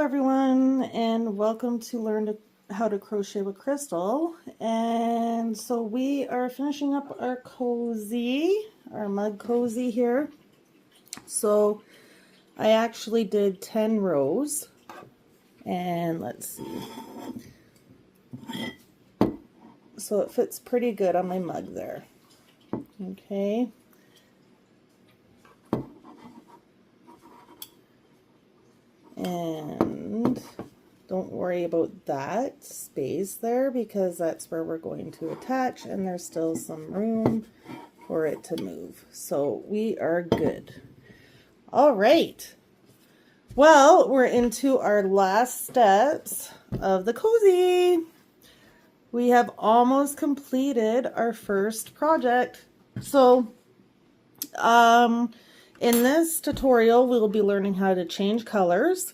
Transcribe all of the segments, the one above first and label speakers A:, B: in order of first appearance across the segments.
A: everyone, and welcome to how to crochet with Crystal. And so we are finishing up our mug cozy here. So I actually did 10 rows, and let's see. So it fits pretty good on my mug there. Okay. And don't worry about that space there because that's where we're going to attach, and there's still some room for it to move. So we are good. All right. Well, we're into our last steps of the cozy. We have almost completed our first project. So, in this tutorial, we'll be learning how to change colors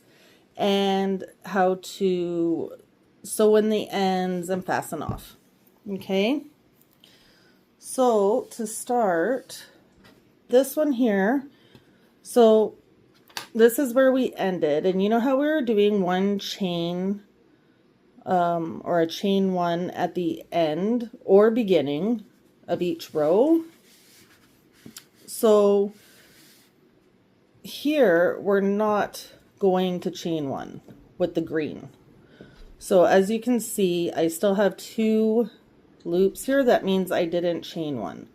A: and how to sew in the ends and fasten off. Okay, so to start, this one here, so this is where we ended, and you know how we were doing one chain or a chain one at the end or beginning of each row? So here we're not going to chain one with the green. So as you can see, I still have 2 loops here. That means I didn't chain one.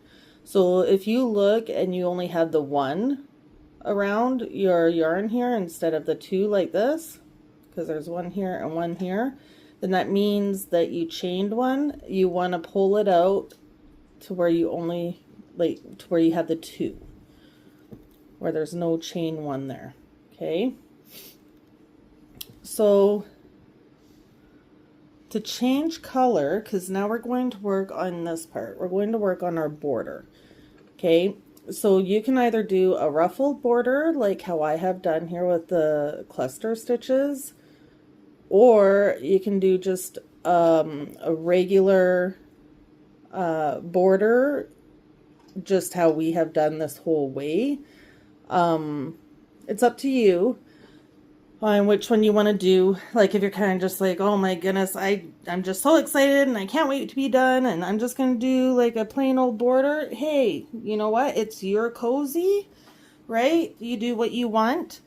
A: So if you look and you only have the 1 around your yarn here instead of the 2 like this, because there's 1 here and 1 here, then that means that you chained one. You want to pull it out to where you only, to where you have the 2, where there's no chain 1 there. Okay, so to change color, because now we're going to work on this part, we're going to work on our border. Okay, so you can either do a ruffled border like how I have done here with the cluster stitches, or you can do just a regular border, just how we have done this whole way. It's up to you on which one you want to do. Like if you're kind of just like, oh my goodness, I'm just so excited and I can't wait to be done and I'm just going to do like a plain old border. Hey, you know what? It's your cozy, right? You do what you want.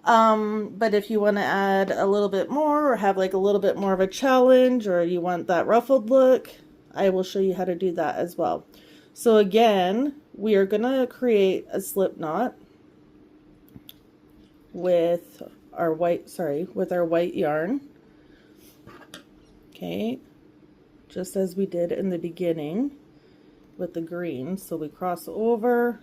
A: But if you want to add a little bit more or have like a little bit more of a challenge, or you want that ruffled look, I will show you how to do that as well. So again, we are going to create a slip knot with our white yarn. Okay, just as we did in the beginning with the green. So we cross over,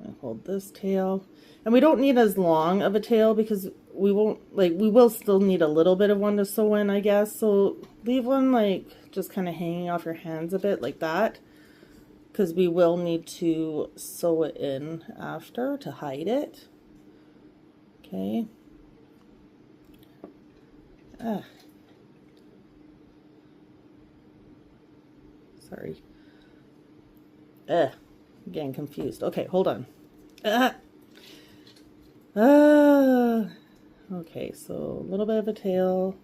A: I hold this tail, and we don't need as long of a tail because we will still need a little bit of one to sew in, I guess. So leave one like just kind of hanging off your hands a bit like that, because we will need to sew it in after to hide it. Okay. Sorry. I'm getting confused. Okay, hold on. Okay, so a little bit of a tail,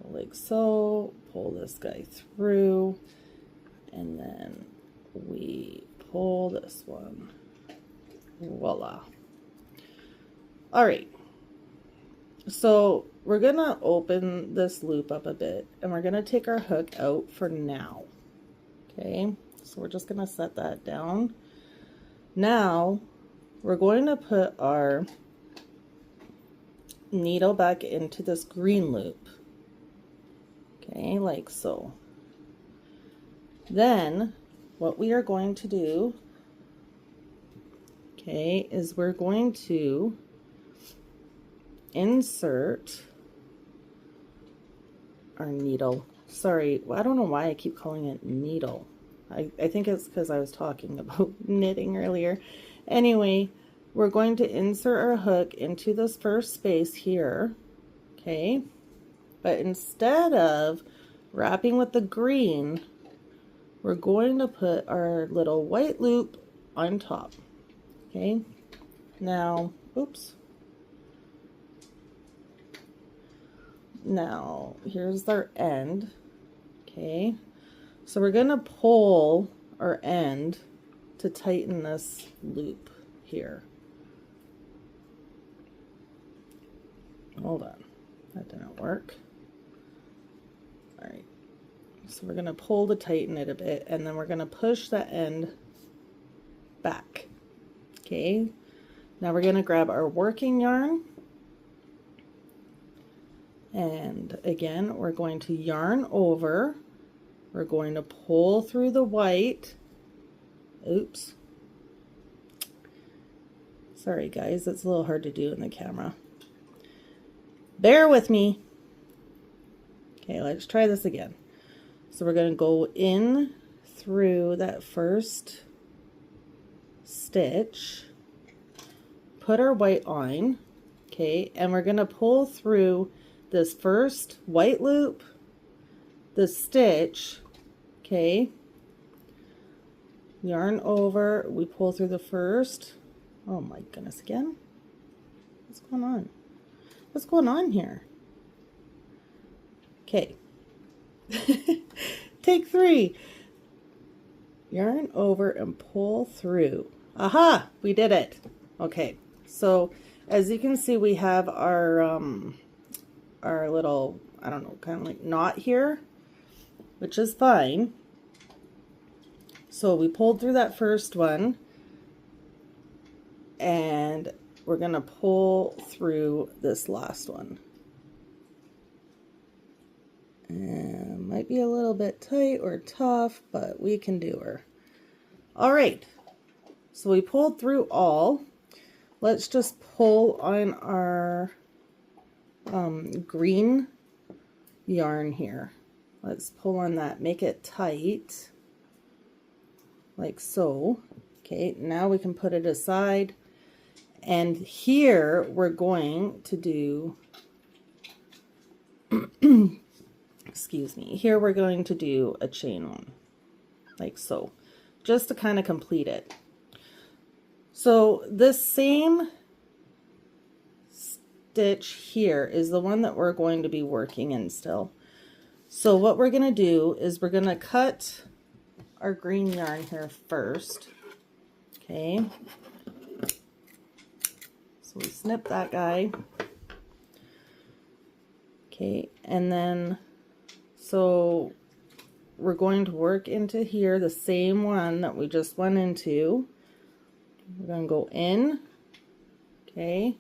A: go like so, pull this guy through, and then we pull this one. Voila. All right, so we're gonna open this loop up a bit and we're gonna take our hook out for now. Okay, so we're just gonna set that down. Now we're going to put our needle back into this green loop. Okay, like so. Then what we are going to do, okay, is we're going to insert our needle. Sorry, I don't know why I keep calling it needle. I think it's because I was talking about knitting earlier. Anyway, we're going to insert our hook into this first space here. Okay, but instead of wrapping with the green, we're going to put our little white loop on top. Okay, now, oops. Now, here's our end. Okay, so we're going to pull our end to tighten this loop here. Hold on, that didn't work. All right, so we're going to pull to tighten it a bit, and then we're going to push that end back. Okay, now we're going to grab our working yarn, and again we're going to yarn over. We're going to pull through the white. Oops. Sorry guys, it's a little hard to do in the camera. Bear with me. Okay, let's try this again. So we're going to go in through that first stitch, put our white on, okay, and we're going to pull through this first white loop, the stitch, okay, yarn over, we pull through the first, oh my goodness, again, what's going on? What's going on here? Okay, take 3, yarn over and pull through. Aha, we did it. Okay, so as you can see, we have our little, I don't know, kind of like knot here, which is fine. So we pulled through that first one, and we're gonna pull through this last one. And might be a little bit tight or tough, but we can do her. All right, so we pulled through all. Let's just pull on our green yarn here. Let's pull on that, make it tight, like so. Okay, now we can put it aside. And here we're going to do, excuse me, here we're going to do a chain one, like so, just to kind of complete it. So this same stitch here is the one that we're going to be working in still. So what we're going to do is we're going to cut our green yarn here first. Okay. So we snip that guy. Okay, and then so we're going to work into here the same one that we just went into. We're going to go in. Okay.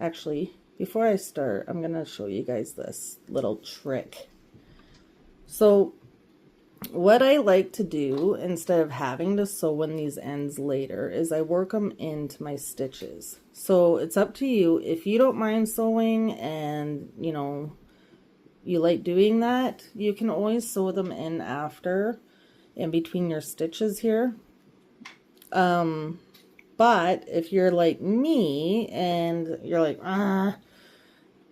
A: Actually, before I start, I'm going to show you guys this little trick. So what I like to do instead of having to sew in these ends later is I work them into my stitches. So it's up to you. If you don't mind sewing and you know you like doing that, you can always sew them in after, in between your stitches here. But if you're like me and you're like,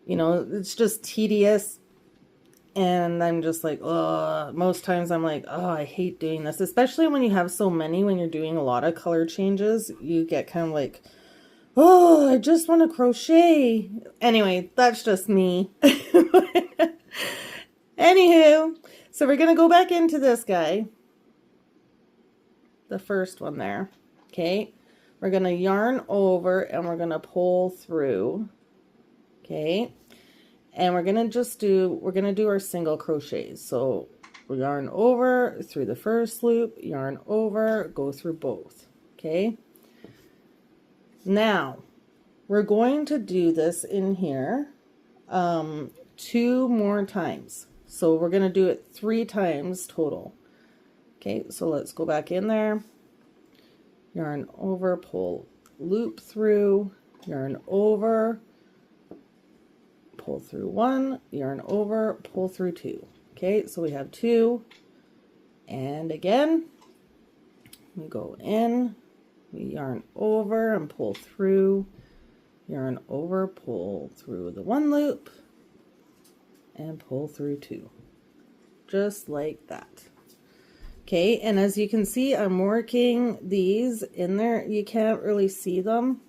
A: you know, it's just tedious, and I'm just like, most times I'm like, oh, I hate doing this, especially when you have so many, when you're doing a lot of color changes, you get kind of like, oh, I just want to crochet. Anyway, that's just me. Anywho, so we're going to go back into this guy, the first one there. Okay, we're going to yarn over and we're going to pull through. Okay, and we're going to do our single crochets. So we yarn over through the first loop, yarn over, go through both. Okay, now we're going to do this in here 2 more times. So we're going to do it 3 times total. Okay, so let's go back in there, yarn over, pull, loop through, yarn over, pull through 1, yarn over, pull through 2. Okay, so we have 2, and again we go in, we yarn over and pull through, yarn over, pull through the 1 loop, and pull through 2, just like that. Okay, and as you can see, I'm working these in there. You can't really see them.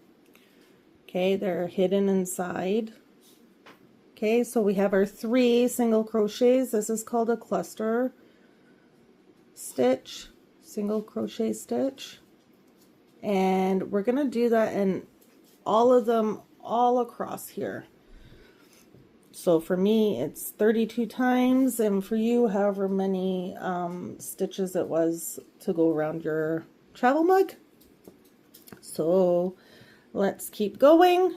A: Okay, they're hidden inside. Okay, so we have our 3 single crochets. This is called a cluster stitch, single crochet stitch. And we're going to do that in all of them all across here. So for me, it's 32 times, and for you, however many stitches it was to go around your travel mug. So let's keep going.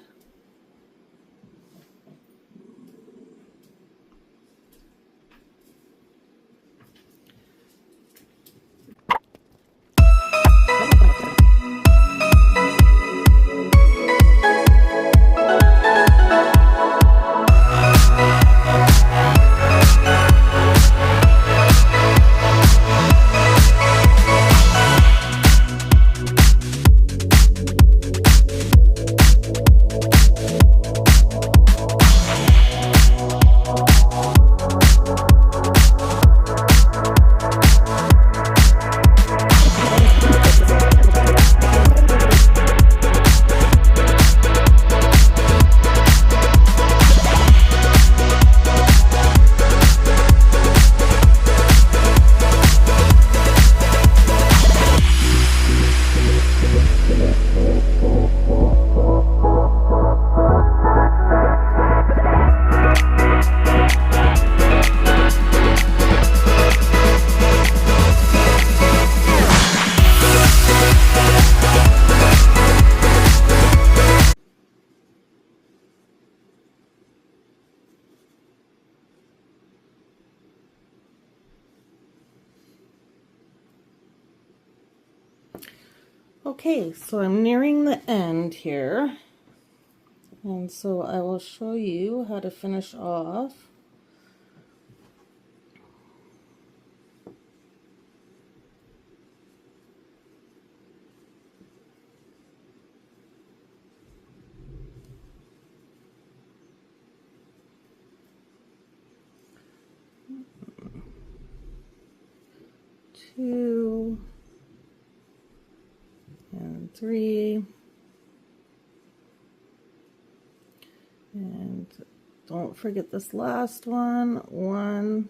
A: Okay, so I'm nearing the end here, and so I will show you how to finish off. Two and 3, and don't forget this last one. 1,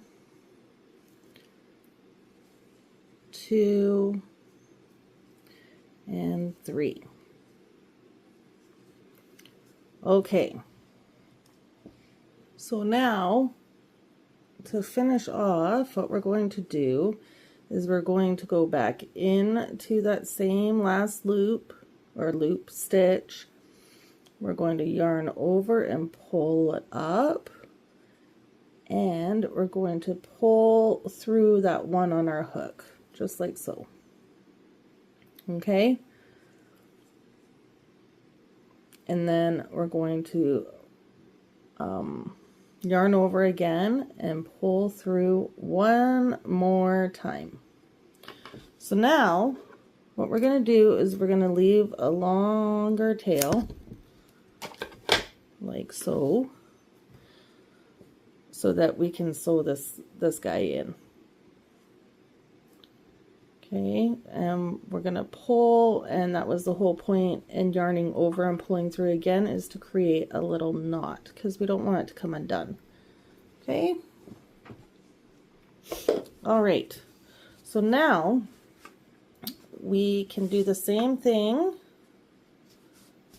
A: 2, and 3. Okay, so now to finish off, what we're going to do is we're going to go back into that same last loop or loop stitch. We're going to yarn over and pull it up, and we're going to pull through that one on our hook, just like so. Okay, and then we're going to yarn over again and pull through one more time. So now what we're going to do is we're going to leave a longer tail like so, so that we can sew this guy in. Okay, and we're going to pull, and that was the whole point in yarning over and pulling through again, is to create a little knot because we don't want it to come undone. Okay, all right, so now we can do the same thing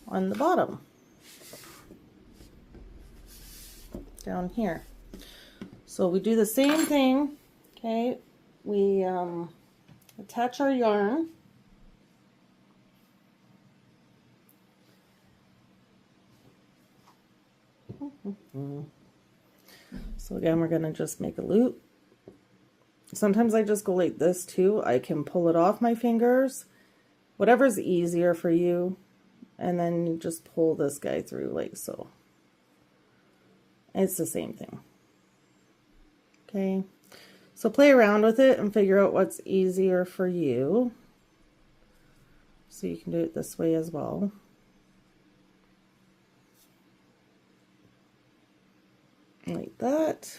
A: on the bottom down here. So we do the same thing. Okay, we attach our yarn, so again we're going to just make a loop. Sometimes I just go like this too. I can pull it off my fingers, whatever's easier for you, and then you just pull this guy through like so. It's the same thing. Okay, so play around with it and figure out what's easier for you. So you can do it this way as well. Like that.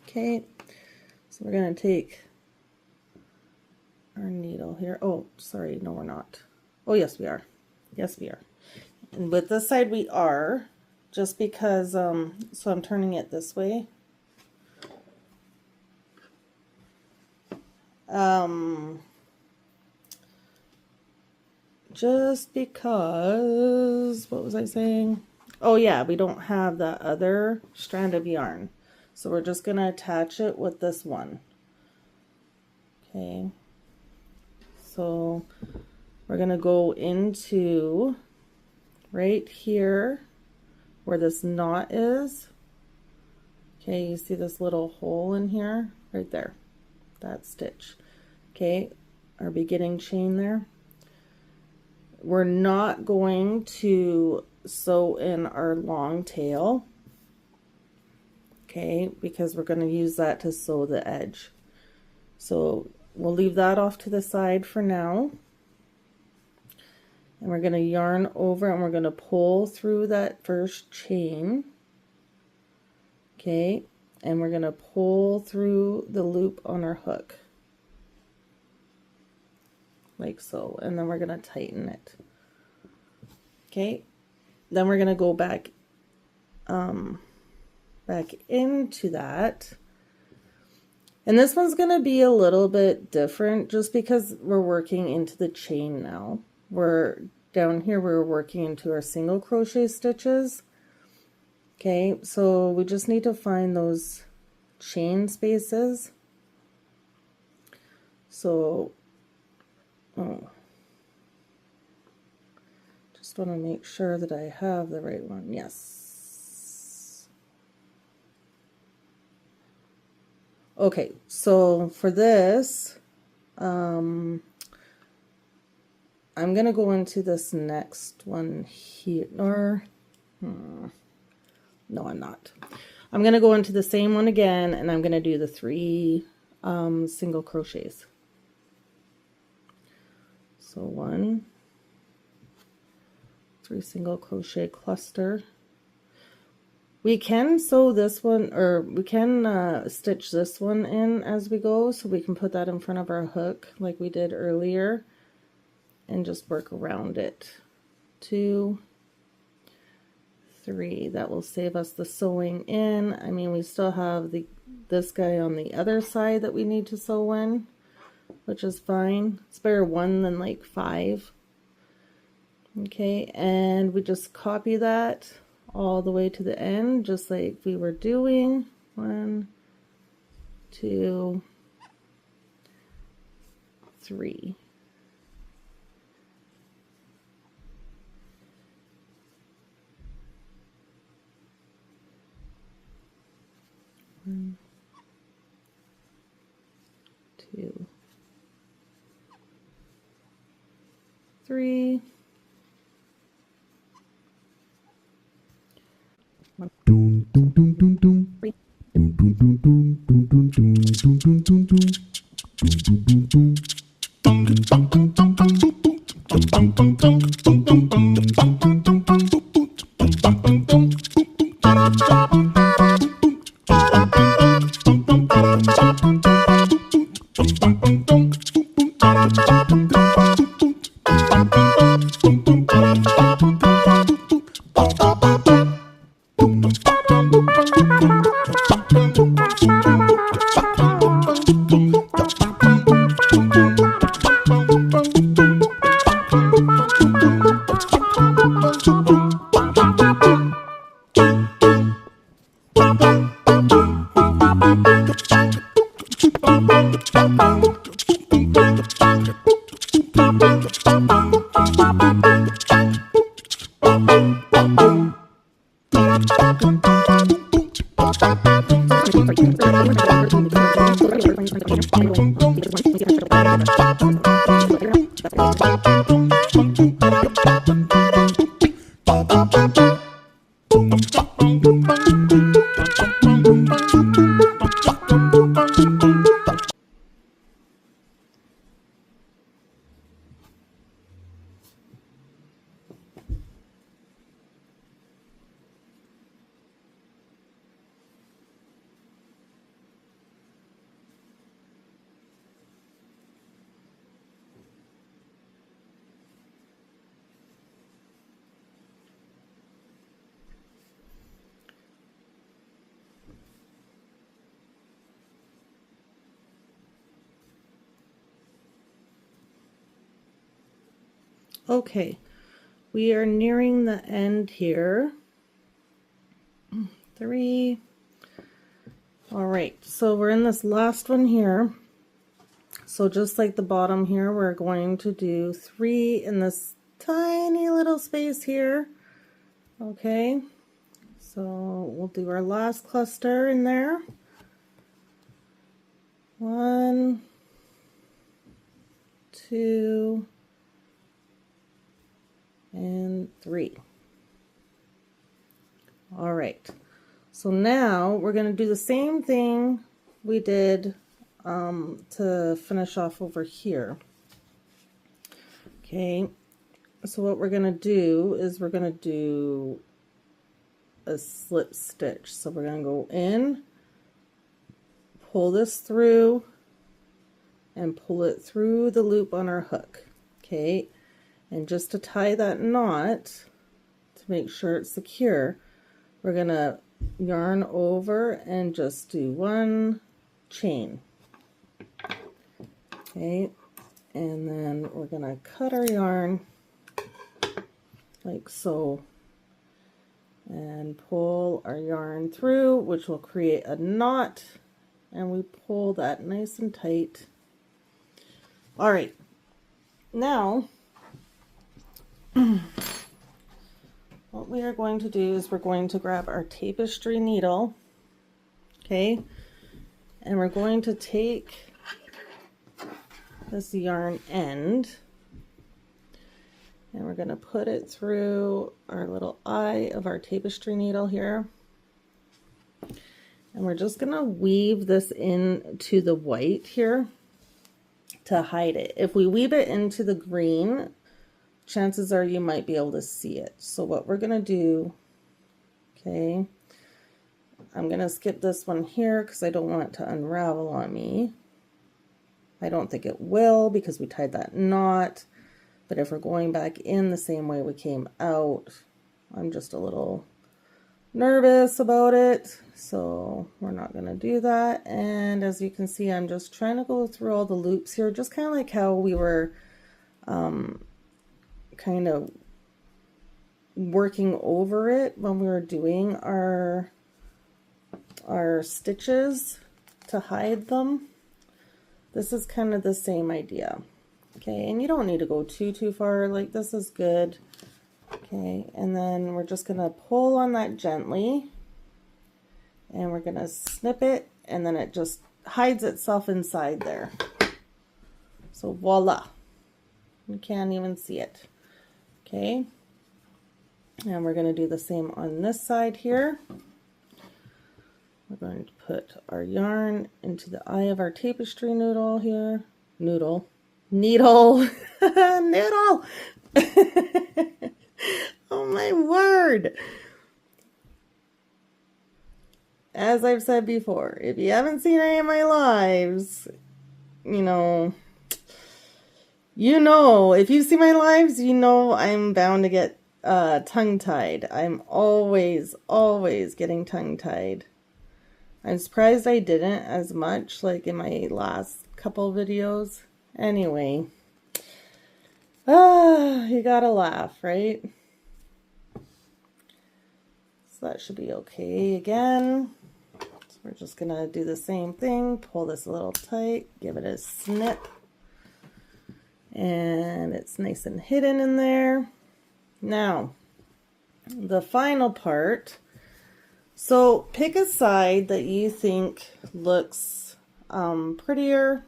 A: Okay, so we're going to take our needle here. Oh, sorry, no we're not. Oh, yes we are. Yes we are. And with this side we are. just because, so I'm turning it this way. Just because, what was I saying? Oh yeah, we don't have that other strand of yarn. So we're just going to attach it with this one. Okay. So we're going to go into right here where this knot is. Okay, you see this little hole in here? Right there. That stitch. Okay, our beginning chain there. We're not going to sew in our long tail, okay, because we're going to use that to sew the edge. So we'll leave that off to the side for now. And we're going to yarn over and we're going to pull through that first chain, okay, and we're going to pull through the loop on our hook. Like so, and then we're going to tighten it. Okay, then we're going to go back back into that, and this one's going to be a little bit different just because we're working into the chain now. We're down here, we're working into our single crochet stitches. Okay, so we just need to find those chain spaces. So just want to make sure that I have the right one. Yes. Okay, so for this, I'm going to go into this next one here, or no, I'm not. I'm going to go into the same one again, and I'm going to do the 3 single crochets. So 1, 3 single crochet cluster. We can sew this one, or we can stitch this one in as we go, so we can put that in front of our hook like we did earlier and just work around it. 2, 3. That will save us the sewing in. I mean, we still have this guy on the other side that we need to sew in, which is fine. It's better 1 than like 5. Okay, and we just copy that all the way to the end, just like we were doing. 1, 2, 3. One, 2, 3.
B: Dun dun dun dun dun. Dun dun dun dun dun dun dun dun dun dun dun. Dun dun dun dun. Dun dun dun dun dun dun. Dun dun dun dun dun dun dun dun dun dun dun. Dun dun dun dun.
A: Okay, we are nearing the end here. 3. All right, so we're in this last one here. So just like the bottom here, we're going to do 3 in this tiny little space here. Okay, so we'll do our last cluster in there. 1, 2, and 3. All right, so now we're going to do the same thing we did to finish off over here. Okay, so what we're going to do is we're going to do a slip stitch. So we're going to go in, pull this through, and pull it through the loop on our hook. Okay, and just to tie that knot, to make sure it's secure, we're going to yarn over and just do 1 chain. Okay, and then we're going to cut our yarn like so and pull our yarn through, which will create a knot, and we pull that nice and tight. All right, now what we are going to do is we're going to grab our tapestry needle, okay, and we're going to take this yarn end and we're going to put it through our little eye of our tapestry needle here, and we're just going to weave this into the white here to hide it. If we weave it into the green, chances are you might be able to see it. So what we're going to do, okay, I'm going to skip this one here because I don't want it to unravel on me. I don't think it will because we tied that knot, but if we're going back in the same way we came out, I'm just a little nervous about it, so we're not going to do that. And as you can see, I'm just trying to go through all the loops here, just kind of like how we were kind of working over it when we were doing our stitches to hide them. This is kind of the same idea. Okay, and you don't need to go too far, like this is good. Okay, and then we're just gonna pull on that gently and we're gonna snip it, and then it just hides itself inside there. So voila, you can't even see it. Okay, and we're gonna do the same on this side here. We're going to put our yarn into the eye of our tapestry needle here. Needle. Noodle. Oh my word. As I've said before, if you haven't seen any of my lives, you know, if you see my lives, you know I'm bound to get tongue-tied. I'm always getting tongue-tied. I'm surprised I didn't as much like in my last couple videos. Anyway, you gotta laugh, right? So that should be okay again. So we're just gonna do the same thing, pull this a little tight, give it a snip, and it's nice and hidden in there. Now, the final part. So pick a side that you think looks prettier.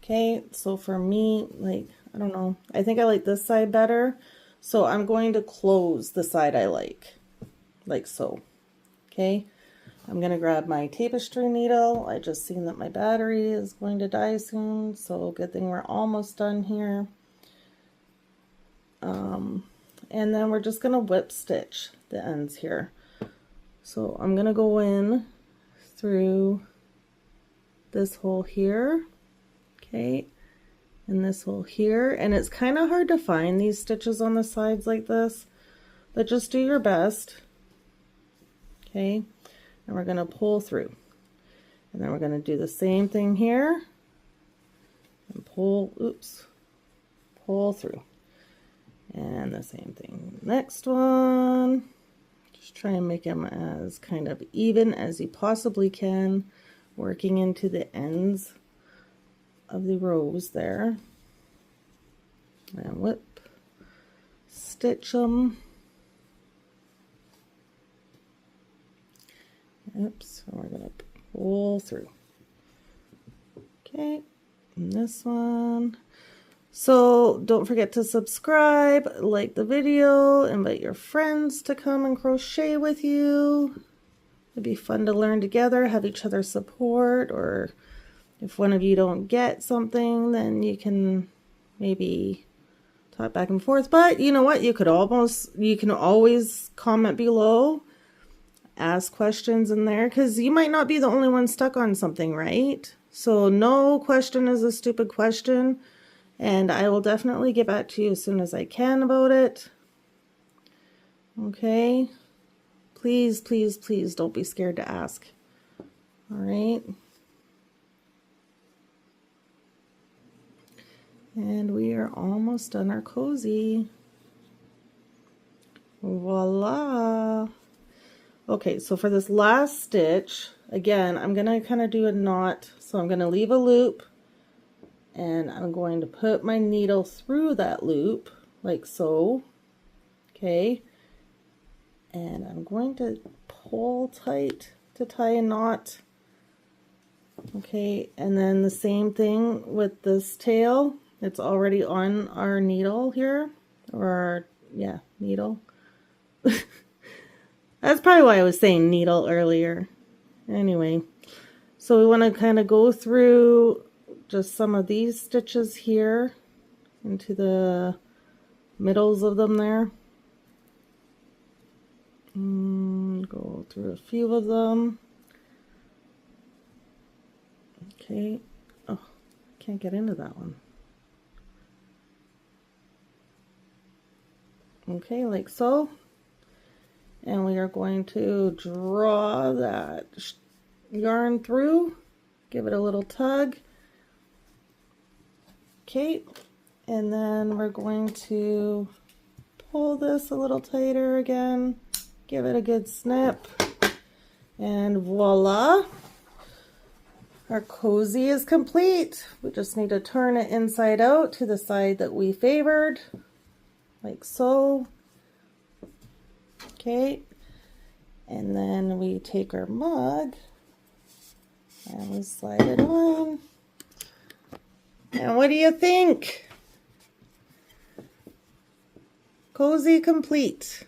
A: Okay, so for me, like, I don't know, I think I like this side better. So I'm going to close the side I like so. Okay, I'm going to grab my tapestry needle. I just seen that my battery is going to die soon, so good thing we're almost done here. And then we're just going to whip stitch the ends here. So I'm going to go in through this hole here, okay, and this hole here, and it's kind of hard to find these stitches on the sides like this, but just do your best, okay, and we're going to pull through, and then we're going to do the same thing here, and pull, pull through. And the same thing. Next one. Just try and make them as kind of even as you possibly can, working into the ends of the rows there. And whip, stitch them. Oops, and we're going to pull through. Okay, and this one. So don't forget to subscribe, like the video, invite your friends to come and crochet with you. It'd be fun to learn together, have each other support, or if one of you don't get something, then you can maybe talk back and forth. But you know what? You can always comment below, ask questions in there, because you might not be the only one stuck on something, right? So no question is a stupid question. And I will definitely get back to you as soon as I can about it. Okay. Please, please, please don't be scared to ask. All right. And we are almost done our cozy. Voila. Okay, so for this last stitch, again, I'm going to kind of do a knot. So I'm going to leave a loop. And I'm going to put my needle through that loop, like so, okay? And I'm going to pull tight to tie a knot, okay? And then the same thing with this tail. It's already on our needle here, or our, yeah, needle. That's probably why I was saying needle earlier. Anyway, so we want to kind of go through just some of these stitches here into the middles of them there. Go through a few of them. Okay. Oh, can't get into that one. Okay, like so. And we are going to draw that yarn through, give it a little tug. Okay, and then we're going to pull this a little tighter again, give it a good snip, and voila, our cozy is complete. We just need to turn it inside out to the side that we favored, like so. Okay, and then we take our mug and we slide it on. And what do you think? Cozy complete.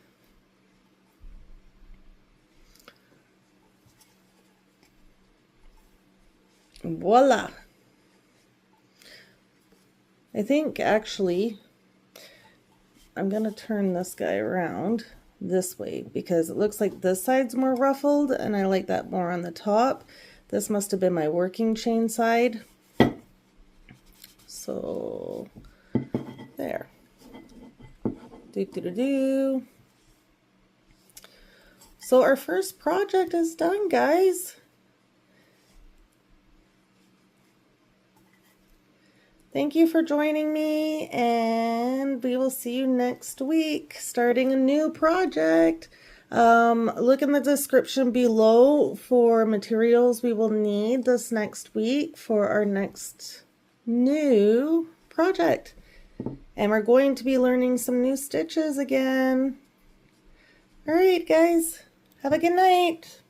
A: Voila. I think actually I'm going to turn this guy around this way because it looks like this side's more ruffled and I like that more on the top. This must have been my working chain side. So there. So our first project is done, guys. Thank you for joining me, and we will see you next week, starting a new project. Look in the description below for materials we will need this next week for our next new project. And we're going to be learning some new stitches again. All right, guys, have a good night.